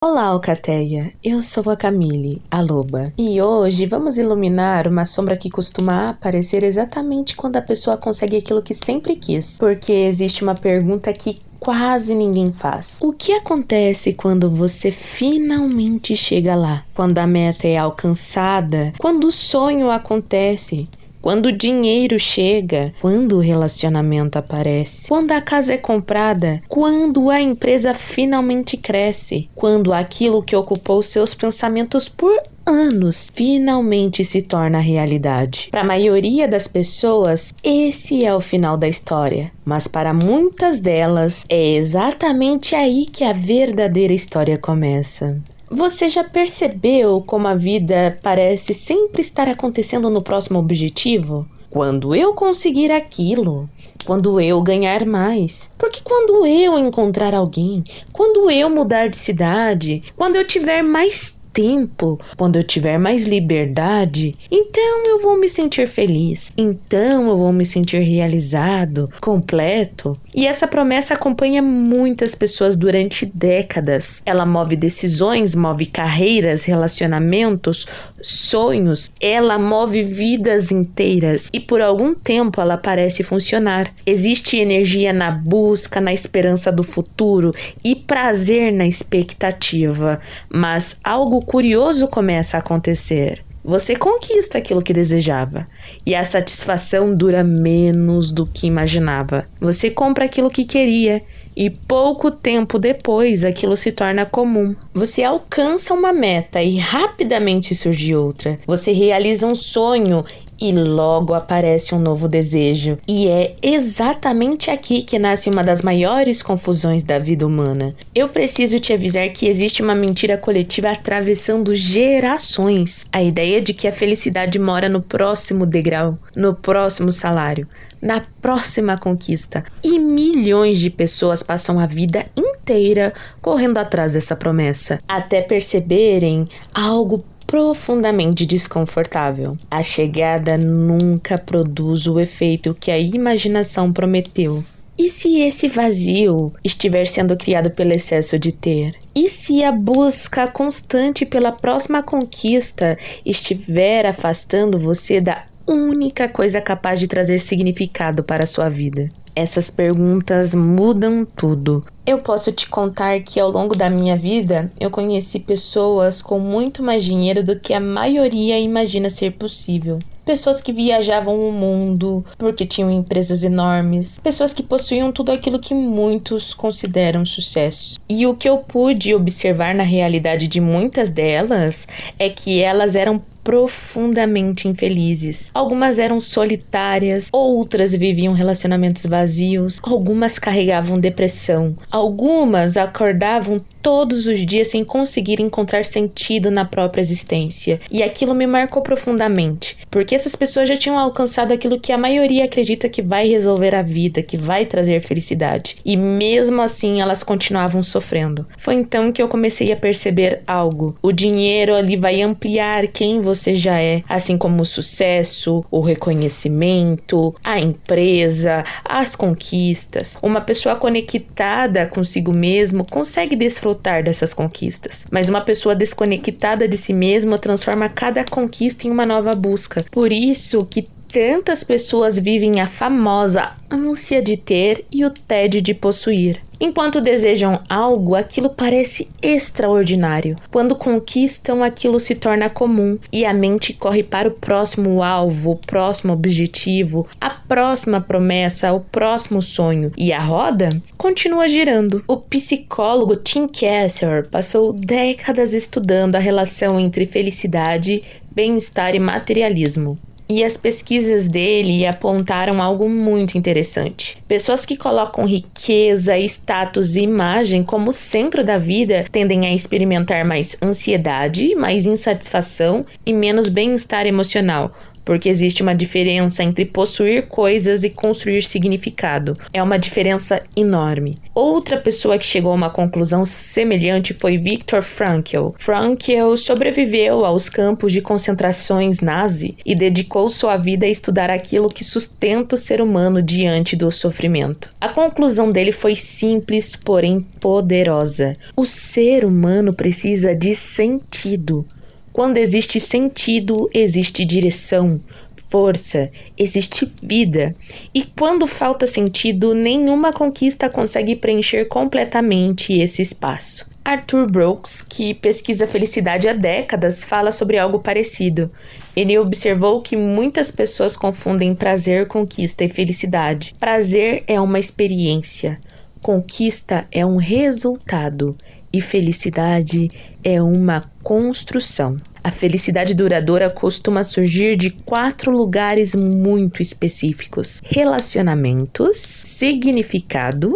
Olá, Alcateia! Eu sou a Camille, a loba, e hoje vamos iluminar uma sombra que costuma aparecer exatamente quando a pessoa consegue aquilo que sempre quis, porque existe uma pergunta que quase ninguém faz. O que acontece quando você finalmente chega lá? Quando a meta é alcançada? Quando o sonho acontece? Quando o dinheiro chega, quando o relacionamento aparece, quando a casa é comprada, quando a empresa finalmente cresce, quando aquilo que ocupou seus pensamentos por anos finalmente se torna realidade. Para a maioria das pessoas, esse é o final da história, mas para muitas delas é exatamente aí que a verdadeira história começa. Você já percebeu como a vida parece sempre estar acontecendo no próximo objetivo? Quando eu conseguir aquilo, quando eu ganhar mais, porque quando eu encontrar alguém, quando eu mudar de cidade, quando eu tiver mais tempo, quando eu tiver mais liberdade, então eu vou me sentir feliz, então eu vou me sentir realizado, completo. E essa promessa acompanha muitas pessoas durante décadas. Ela move decisões, move carreiras, relacionamentos, sonhos. Ela move vidas inteiras e por algum tempo ela parece funcionar. Existe energia na busca, na esperança do futuro e prazer na expectativa, mas algo curioso começa a acontecer. Você conquista aquilo que desejava e a satisfação dura menos do que imaginava. Você compra aquilo que queria e pouco tempo depois aquilo se torna comum. Você alcança uma meta e rapidamente surge outra. Você realiza um sonho e logo aparece um novo desejo. E é exatamente aqui que nasce uma das maiores confusões da vida humana. Eu preciso te avisar que existe uma mentira coletiva atravessando gerações. A ideia de que a felicidade mora no próximo degrau, no próximo salário, na próxima conquista. E milhões de pessoas passam a vida inteira correndo atrás dessa promessa, até perceberem algo profundamente desconfortável. A chegada nunca produz o efeito que a imaginação prometeu. E se esse vazio estiver sendo criado pelo excesso de ter? E se a busca constante pela próxima conquista estiver afastando você da única coisa capaz de trazer significado para a sua vida? Essas perguntas mudam tudo. Eu posso te contar que ao longo da minha vida, eu conheci pessoas com muito mais dinheiro do que a maioria imagina ser possível. Pessoas que viajavam o mundo porque tinham empresas enormes. Pessoas que possuíam tudo aquilo que muitos consideram sucesso. E o que eu pude observar na realidade de muitas delas é que elas eram profundamente infelizes. Algumas eram solitárias, outras viviam relacionamentos vazios, algumas carregavam depressão, algumas acordavam todos os dias sem conseguir encontrar sentido na própria existência. E aquilo me marcou profundamente, porque essas pessoas já tinham alcançado aquilo que a maioria acredita que vai resolver a vida, que vai trazer felicidade. E mesmo assim elas continuavam sofrendo. Foi então que eu comecei a perceber algo. O dinheiro ali vai ampliar quem você já é, assim como o sucesso, o reconhecimento, a empresa, as conquistas. Uma pessoa conectada consigo mesmo consegue desfrutar dessas conquistas, mas uma pessoa desconectada de si mesma transforma cada conquista em uma nova busca. Por isso que tantas pessoas vivem a famosa ânsia de ter e o tédio de possuir. Enquanto desejam algo, aquilo parece extraordinário. Quando conquistam, aquilo se torna comum e a mente corre para o próximo alvo, o próximo objetivo, a próxima promessa, o próximo sonho. E a roda continua girando. O psicólogo Tim Kessler passou décadas estudando a relação entre felicidade, bem-estar e materialismo. E as pesquisas dele apontaram algo muito interessante. Pessoas que colocam riqueza, status e imagem como centro da vida tendem a experimentar mais ansiedade, mais insatisfação e menos bem-estar emocional. porque existe uma diferença entre possuir coisas e construir significado. É uma diferença enorme. Outra pessoa que chegou a uma conclusão semelhante foi Viktor Frankl. Frankl sobreviveu aos campos de concentrações nazi e dedicou sua vida a estudar aquilo que sustenta o ser humano diante do sofrimento. A conclusão dele foi simples, porém poderosa. O ser humano precisa de sentido. Quando existe sentido, existe direção, força, existe vida. E quando falta sentido, nenhuma conquista consegue preencher completamente esse espaço. Arthur Brooks, que pesquisa felicidade há décadas, fala sobre algo parecido. Ele observou que muitas pessoas confundem prazer, conquista e felicidade. Prazer é uma experiência, conquista é um resultado e felicidade é uma construção. A felicidade duradoura costuma surgir de 4 lugares muito específicos: relacionamentos, significado,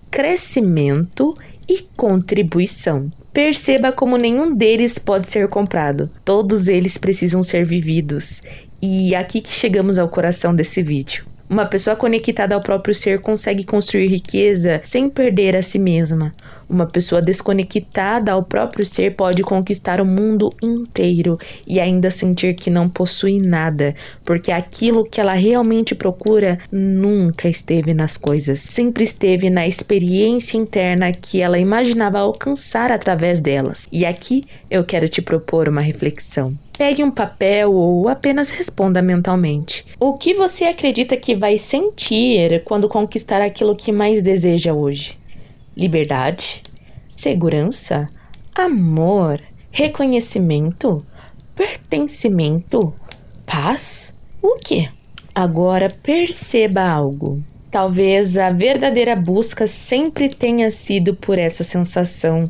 crescimento e contribuição. Perceba como nenhum deles pode ser comprado. Todos eles precisam ser vividos. E aqui que chegamos ao coração desse vídeo. Uma pessoa conectada ao próprio ser consegue construir riqueza sem perder a si mesma. Uma pessoa desconectada ao próprio ser pode conquistar o mundo inteiro e ainda sentir que não possui nada, porque aquilo que ela realmente procura nunca esteve nas coisas, sempre esteve na experiência interna que ela imaginava alcançar através delas. E aqui eu quero te propor uma reflexão. Pegue um papel ou apenas responda mentalmente. O que você acredita que vai sentir quando conquistar aquilo que mais deseja hoje? Liberdade? Segurança? Amor? Reconhecimento? Pertencimento? Paz? O quê? Agora perceba algo. Talvez a verdadeira busca sempre tenha sido por essa sensação,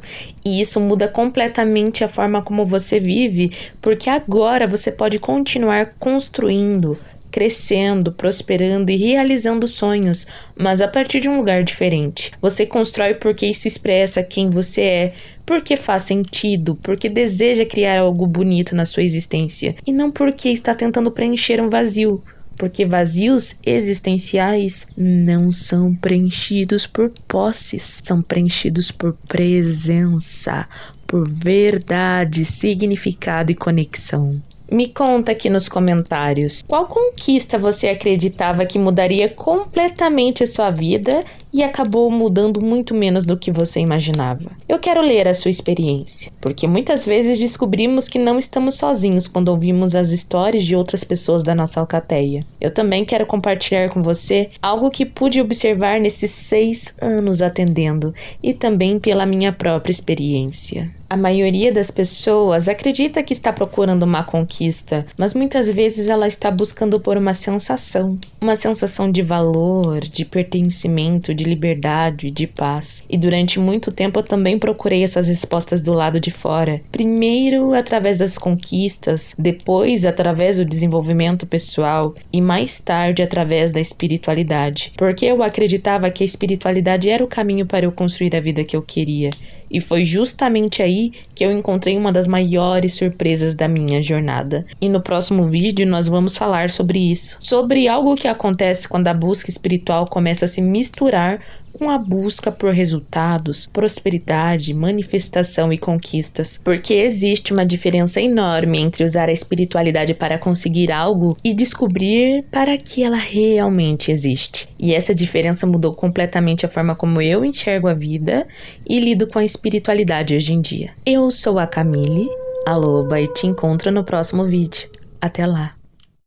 e isso muda completamente a forma como você vive, porque agora você pode continuar construindo, crescendo, prosperando e realizando sonhos, mas a partir de um lugar diferente. Você constrói porque isso expressa quem você é, porque faz sentido, porque deseja criar algo bonito na sua existência, e não porque está tentando preencher um vazio. Porque vazios existenciais não são preenchidos por posses, são preenchidos por presença, por verdade, significado e conexão. Me conta aqui nos comentários, qual conquista você acreditava que mudaria completamente a sua vida e acabou mudando muito menos do que você imaginava? Eu quero ler a sua experiência, porque muitas vezes descobrimos que não estamos sozinhos quando ouvimos as histórias de outras pessoas da nossa alcateia. Eu também quero compartilhar com você algo que pude observar nesses 6 anos atendendo e também pela minha própria experiência. A maioria das pessoas acredita que está procurando uma conquista, mas muitas vezes ela está buscando por uma sensação de valor, de pertencimento, de liberdade, de paz. E durante muito tempo eu também procurei essas respostas do lado de fora. Primeiro através das conquistas, depois através do desenvolvimento pessoal e mais tarde através da espiritualidade. Porque eu acreditava que a espiritualidade era o caminho para eu construir a vida que eu queria. E foi justamente aí que eu encontrei uma das maiores surpresas da minha jornada. E no próximo vídeo nós vamos falar sobre isso. Sobre algo que acontece quando a busca espiritual começa a se misturar com a busca por resultados, prosperidade, manifestação e conquistas. Porque existe uma diferença enorme entre usar a espiritualidade para conseguir algo e descobrir para que ela realmente existe. E essa diferença mudou completamente a forma como eu enxergo a vida e lido com a espiritualidade hoje em dia. Eu sou a Camille, a Loba, e te encontro no próximo vídeo. Até lá!